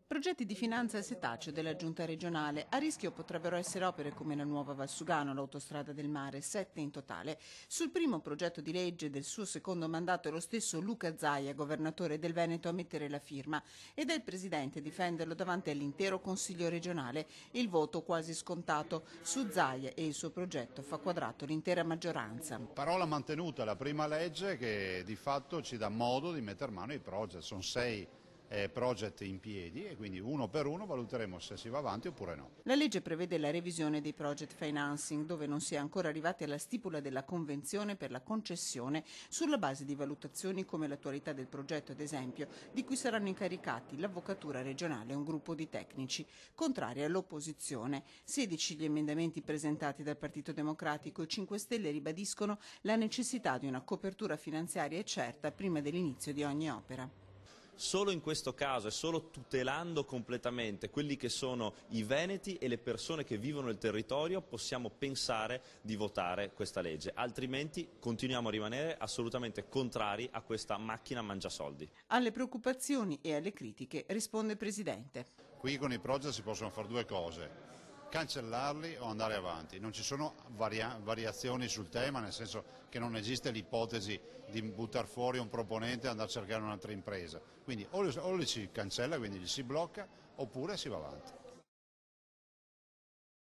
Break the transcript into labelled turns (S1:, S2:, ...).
S1: Progetti di finanza e setaccio della Giunta regionale. A rischio potrebbero essere opere come la nuova Valsugano, l'autostrada del mare, 7 in totale. Sul primo progetto di legge del suo secondo mandato è lo stesso Luca Zaia, governatore del Veneto, a mettere la firma ed è il presidente a difenderlo davanti all'intero Consiglio regionale. Il voto quasi scontato. Su Zaia e il suo progetto fa quadrato l'intera maggioranza.
S2: Parola mantenuta, la prima legge che di fatto ci dà modo di mettere mano ai project, sono 6 project in piedi e quindi uno per uno valuteremo se si va avanti oppure no.
S1: La legge prevede la revisione dei project financing, dove non si è ancora arrivati alla stipula della convenzione per la concessione sulla base di valutazioni come l'attualità del progetto, ad esempio, di cui saranno incaricati l'Avvocatura regionale e un gruppo di tecnici. Contraria all'opposizione, 16 gli emendamenti presentati dal Partito Democratico e 5 Stelle ribadiscono la necessità di una copertura finanziaria certa prima dell'inizio di ogni opera.
S3: Solo in questo caso e solo tutelando completamente quelli che sono i veneti e le persone che vivono il territorio possiamo pensare di votare questa legge, altrimenti continuiamo a rimanere assolutamente contrari a questa macchina mangiasoldi.
S1: Alle preoccupazioni e alle critiche risponde il Presidente.
S2: Qui con i project si possono fare due cose: cancellarli o andare avanti. Non ci sono variazioni sul tema, nel senso che non esiste l'ipotesi di buttare fuori un proponente e andare a cercare un'altra impresa. Quindi o li si cancella, quindi li si blocca, oppure si va avanti.